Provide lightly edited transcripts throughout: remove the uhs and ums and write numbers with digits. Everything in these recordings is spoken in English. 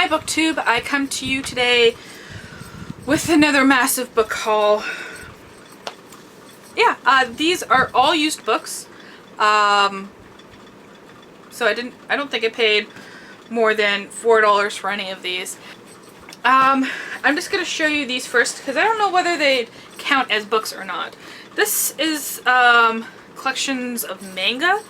Hi BookTube, I come to you today with another massive book haul. These are all used books. So I don't think I paid more than $4 for any of these. I'm just gonna show you these first because I don't know whether they count as books or not. This is collections of manga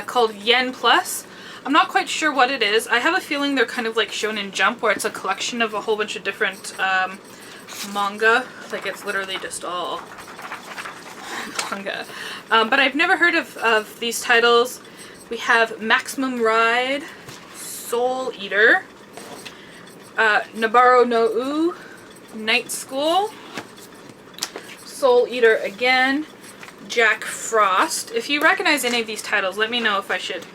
called Yen Plus. I'm not quite sure what it is. I have a feeling they're kind of like Shonen Jump, where it's a collection of a whole bunch of different manga. Like it's literally just all manga. But I've never heard of these titles. We have Maximum Ride, Soul Eater, Nabaro no U, Night School, Soul Eater again, Jack Frost. If you recognize any of these titles, let me know if I should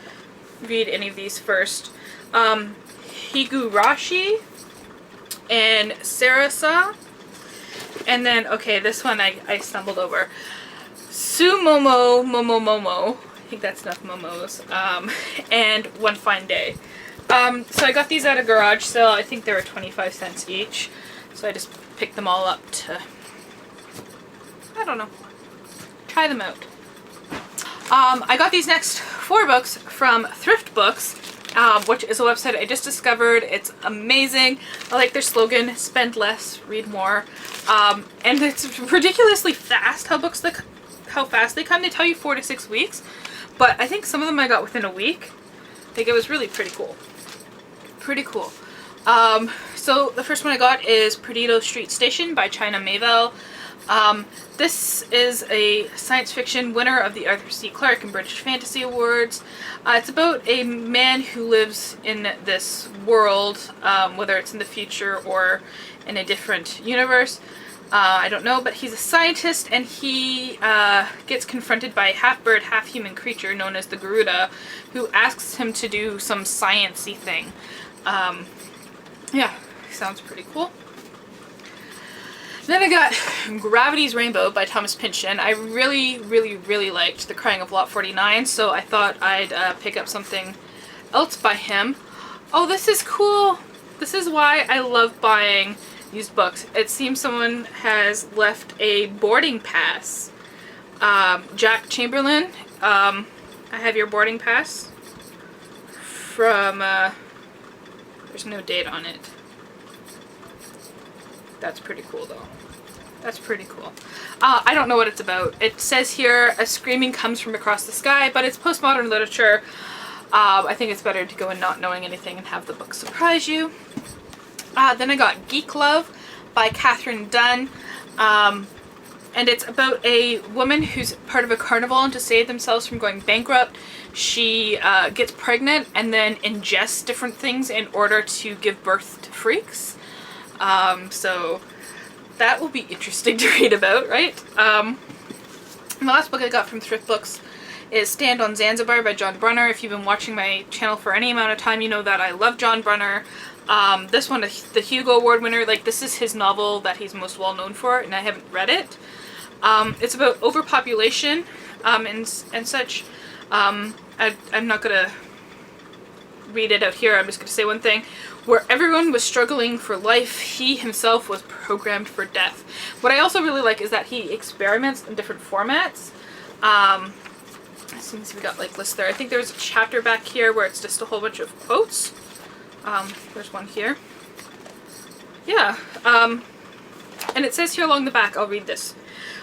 read any of these first. Higurashi and Sarasa. And then, okay, this one I stumbled over. Sumomo Momomomo. I think that's enough momos. And One Fine Day. So I got these at a garage sale. I think they were 25 cents each. So I just picked them all up to, I don't know, try them out. I got these next 4 books from Thrift Books, which is a website I just discovered. It's amazing. I like their slogan, spend less, read more. And it's ridiculously fast how fast they come. They tell you 4 to 6 weeks, but I think some of them I got within a week. I think it was really pretty cool. Pretty cool. So the first one I got is Perdido Street Station by China Mayville. This is a science fiction winner of the Arthur C. Clarke and British Fantasy Awards. It's about a man who lives in this world, whether it's in the future or in a different universe. I don't know, but he's a scientist and he gets confronted by a half-bird, half-human creature known as the Garuda, who asks him to do some science-y thing. Yeah, sounds pretty cool. Then I got Gravity's Rainbow by Thomas Pynchon. I really liked The Crying of Lot 49, so I thought I'd pick up something else by him. Oh, this is cool! This is why I love buying used books. It seems someone has left a boarding pass. Jack Chamberlain, I have your boarding pass from, there's no date on it. That's pretty cool though. That's pretty cool. I don't know what it's about. It says here, a screaming comes from across the sky, but it's postmodern literature. I think it's better to go in not knowing anything and have the book surprise you. Then I got Geek Love by Catherine Dunn. And it's about a woman who's part of a carnival, and to save themselves from going bankrupt, she gets pregnant and then ingests different things in order to give birth to freaks. So that will be interesting to read about, right? The last book I got from Thrift Books is Stand on Zanzibar by John Brunner. If you've been watching my channel for any amount of time, you know that I love John Brunner. This one, the Hugo Award winner, like this is his novel that he's most well known for, and I haven't read it. It's about overpopulation and such. I'm not gonna read it out here. I'm just gonna say one thing. Where everyone was struggling for life, he himself was programmed for death. What I also really like is that he experiments in different formats. As soon as we got like lists there, I think there's a chapter back here where it's just a whole bunch of quotes. There's one here. Yeah, and it says here along the back, I'll read this.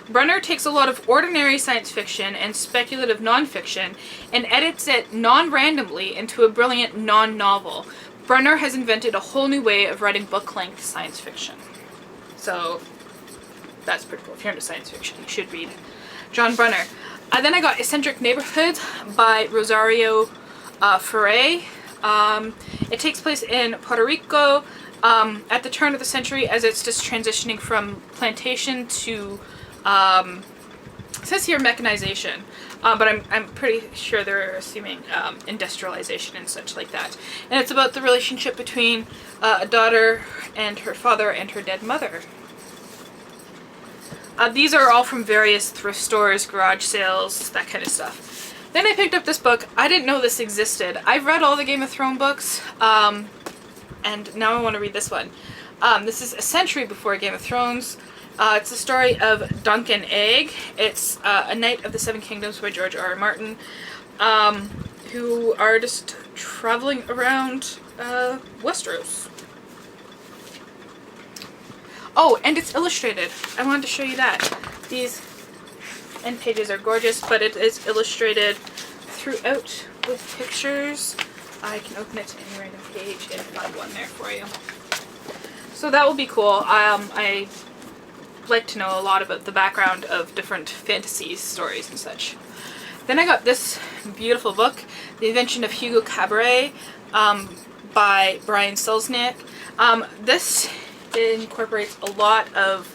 Brunner takes a lot of ordinary science fiction and speculative nonfiction and edits it non-randomly into a brilliant non-novel. Brunner has invented a whole new way of writing book-length science fiction. So that's pretty cool. If you're into science fiction, you should read John Brunner. Then I got Eccentric Neighborhood by Rosario Ferre. It takes place in Puerto Rico at the turn of the century, as it's just transitioning from plantation to, it says here mechanization, but I'm pretty sure they're assuming industrialization and such like that. And it's about the relationship between a daughter and her father and her dead mother. These are all from various thrift stores, garage sales, that kind of stuff. Then I picked up this book. I didn't know this existed. I've read all the Game of Thrones books, and now I want to read this one. This is a century before Game of Thrones. It's the story of Duncan Egg. It's A Knight of the Seven Kingdoms by George R. R. Martin, who are just traveling around Westeros. Oh, and it's illustrated. I wanted to show you that. These end pages are gorgeous, but it is illustrated throughout with pictures. I can open it to any random page and find one there for you. So that will be cool. I like to know a lot about the background of different fantasy stories and such. Then I got this beautiful book, The Invention of Hugo Cabaret, by Brian Selznick. This incorporates a lot of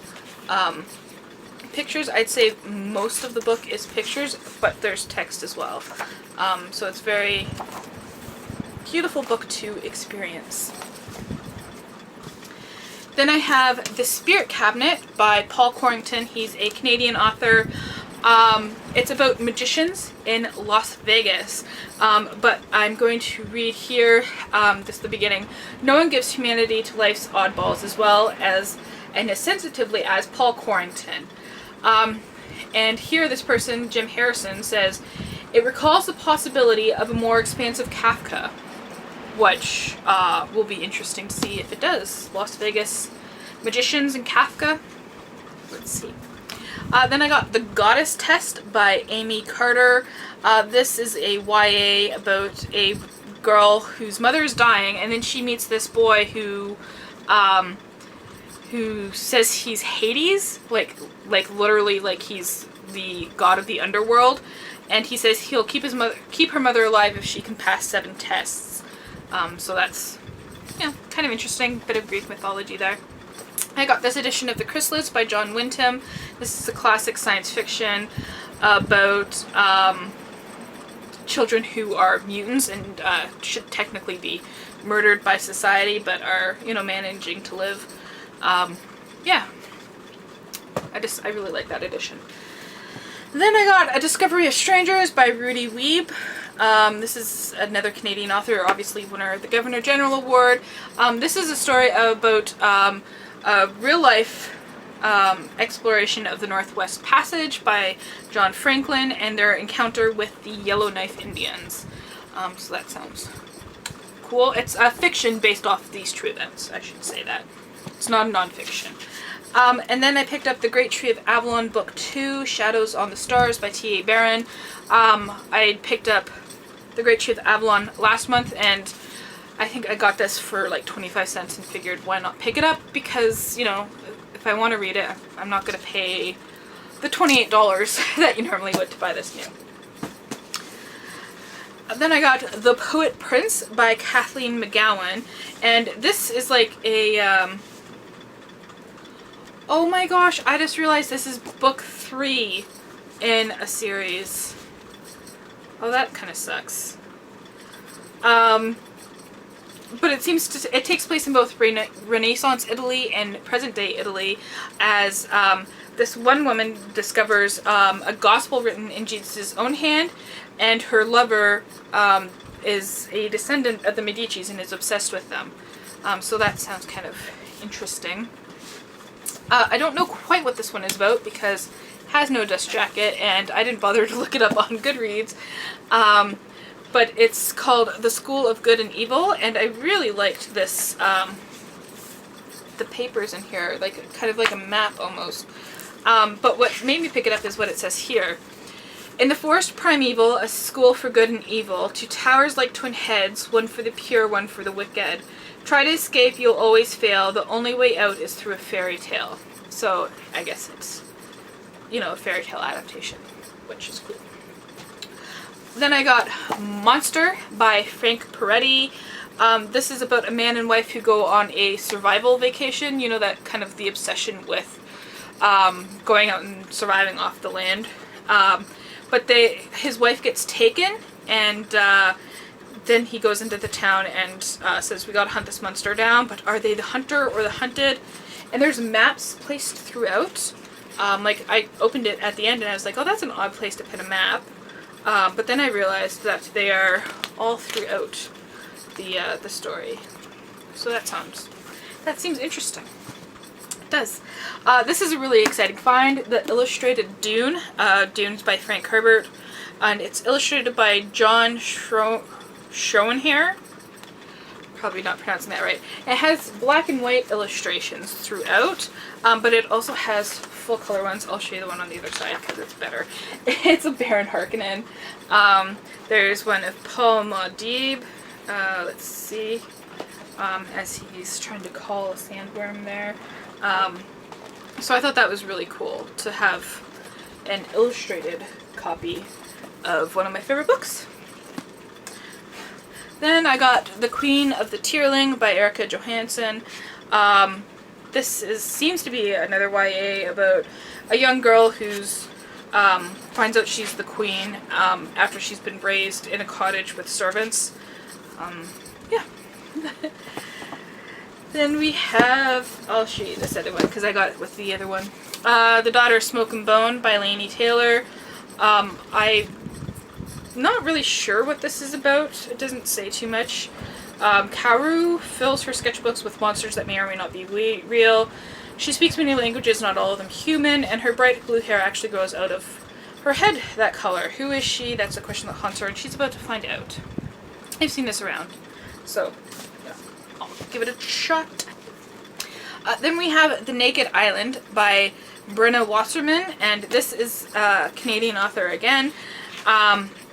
pictures. I'd say most of the book is pictures, but there's text as well. So it's very beautiful book to experience. Then I have The Spirit Cabinet by Paul Corrington. He's a Canadian author. It's about magicians in Las Vegas, but I'm going to read here, this is the beginning. No one gives humanity to life's oddballs as well as and as sensitively as Paul Corrington. And here this person, Jim Harrison, says, it recalls the possibility of a more expansive Kafka, which will be interesting to see if it does. Las Vegas magicians and Kafka. Let's see. Then I got The Goddess Test by Amy Carter. This is a YA about a girl whose mother is dying, and then she meets this boy who says he's Hades, like literally, like he's the god of the underworld, and he says he'll keep her mother alive if she can pass 7 tests. So that's, kind of interesting, bit of Greek mythology there. I got this edition of The Chrysalids by John Wyndham. This is a classic science fiction about children who are mutants and should technically be murdered by society, but are, managing to live. Yeah. I really like that edition. Then I got A Discovery of Strangers by Rudy Wiebe. This is another Canadian author, obviously winner of the Governor General Award. This is a story about a real-life exploration of the Northwest Passage by John Franklin and their encounter with the Yellowknife Indians. So that sounds cool. It's a fiction based off these true events, I should say that. It's not non-fiction. And then I picked up The Great Tree of Avalon, Book 2, Shadows on the Stars by T.A. Barron. I picked up The Great Tree of Avalon last month, and I think I got this for like 25 cents and figured why not pick it up, because, if I want to read it, I'm not going to pay the $28 that you normally would to buy this new. Then I got The Poet Prince by Kathleen McGowan, and this is like a, oh my gosh, I just realized this is book 3 in a series. Oh, that kind of sucks. But it takes place in both Renaissance Italy and present day Italy, as this one woman discovers a gospel written in Jesus' own hand, and her lover is a descendant of the Medicis and is obsessed with them. So that sounds kind of interesting. I don't know quite what this one is about because it has no dust jacket, and I didn't bother to look it up on Goodreads. But it's called The School of Good and Evil, and I really liked this, the papers in here, kind of like a map almost. But what made me pick it up is what it says here. In the forest primeval, a school for good and evil, 2 towers like twin heads, one for the pure, one for the wicked. Try to escape, you'll always fail, the only way out is through a fairy tale. So, I guess it's, a fairy tale adaptation, which is cool. Then I got Monster by Frank Peretti. This is about a man and wife who go on a survival vacation, that kind of the obsession with going out and surviving off the land. But his wife gets taken, and then he goes into the town and says, we gotta hunt this monster down, but are they the hunter or the hunted? And there's maps placed throughout. I opened it at the end and I was like, oh, that's an odd place to put a map. But then I realized that they are all throughout the story. So that seems interesting. It does. This is a really exciting find. The illustrated Dune. Dune's by Frank Herbert, and it's illustrated by John Schoenherr. Probably not pronouncing that right. It has black and white illustrations throughout, but it also has full color ones. I'll show you the one on the other side because it's better. It's a Baron Harkonnen. There's one of Paul Muad'Dib. Let's see. As he's trying to call a sandworm there. So I thought that was really cool to have an illustrated copy of one of my favorite books. Then I got The Queen of the Tearling by Erica Johansson. This seems to be another YA about a young girl who's finds out she's the queen after she's been raised in a cottage with servants. Yeah. Then we have, I'll show you this other one because I got it with the other one. The Daughter of Smoke and Bone by Laini Taylor. I'm not really sure what this is about. It doesn't say too much. Kaoru fills her sketchbooks with monsters that may or may not be real. She speaks many languages, not all of them human, and her bright blue hair actually grows out of her head that color. Who is she? That's a question that haunts her, and she's about to find out. I've seen this around, so yeah, I'll give it a shot. Then we have The Naked Island by Brenna Wasserman, and this is a Canadian author again.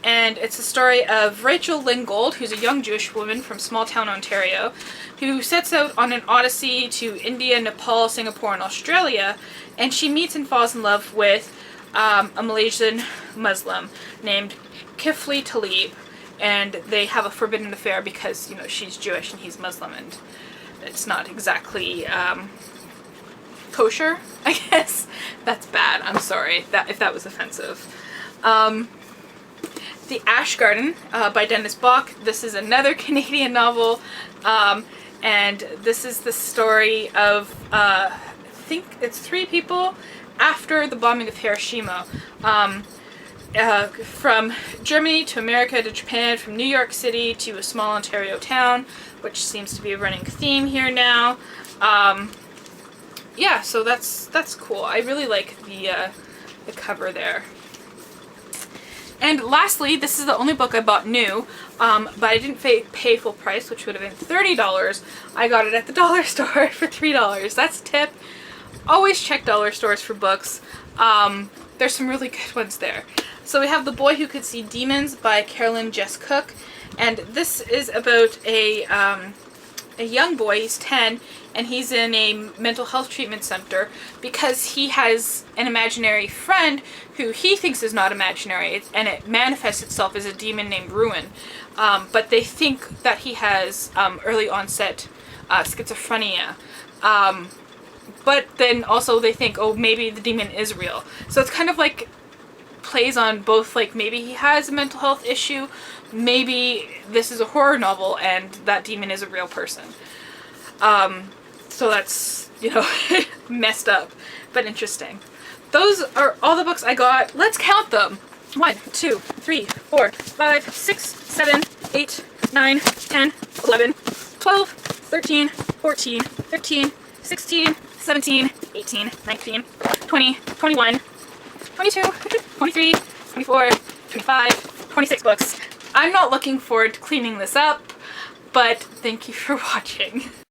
And it's a story of Rachel Lynn Gold, who's a young Jewish woman from small town Ontario, who sets out on an odyssey to India, Nepal, Singapore, and Australia, and she meets and falls in love with a Malaysian Muslim named Kifli Talib, and they have a forbidden affair because, you know, she's Jewish and he's Muslim, and it's not exactly kosher, I guess. That's bad. I'm sorry if that was offensive. The Ash Garden by Dennis Bach. This is another Canadian novel, and this is the story of, I think it's 3 people after the bombing of Hiroshima. From Germany to America to Japan, from New York City to a small Ontario town, which seems to be a running theme here now. Yeah, so that's cool. I really like the cover there. And lastly, this is the only book I bought new, but I didn't pay full price, which would have been $30. I got it at the dollar store for $3. That's a tip. Always check dollar stores for books. There's some really good ones there. So we have The Boy Who Could See Demons by Carolyn Jess Cook, and this is about a young boy. He's 10, and he's in a mental health treatment center because he has an imaginary friend who he thinks is not imaginary, and it manifests itself as a demon named Ruin. But they think that he has early onset schizophrenia. But then also they think, oh, maybe the demon is real. So it's kind of like plays on both, like maybe he has a mental health issue, maybe this is a horror novel and that demon is a real person. So that's, you know, messed up, but interesting. Those are all the books I got. Let's count them. 1, 2, 3, 4, 5, 6, 7, 8, 9, 10, 11, 12, 13, 14, 15, 16, 17, 18, 19, 20, 21, 22, 23, 24, 25, 26 books. I'm not looking forward to cleaning this up, but thank you for watching.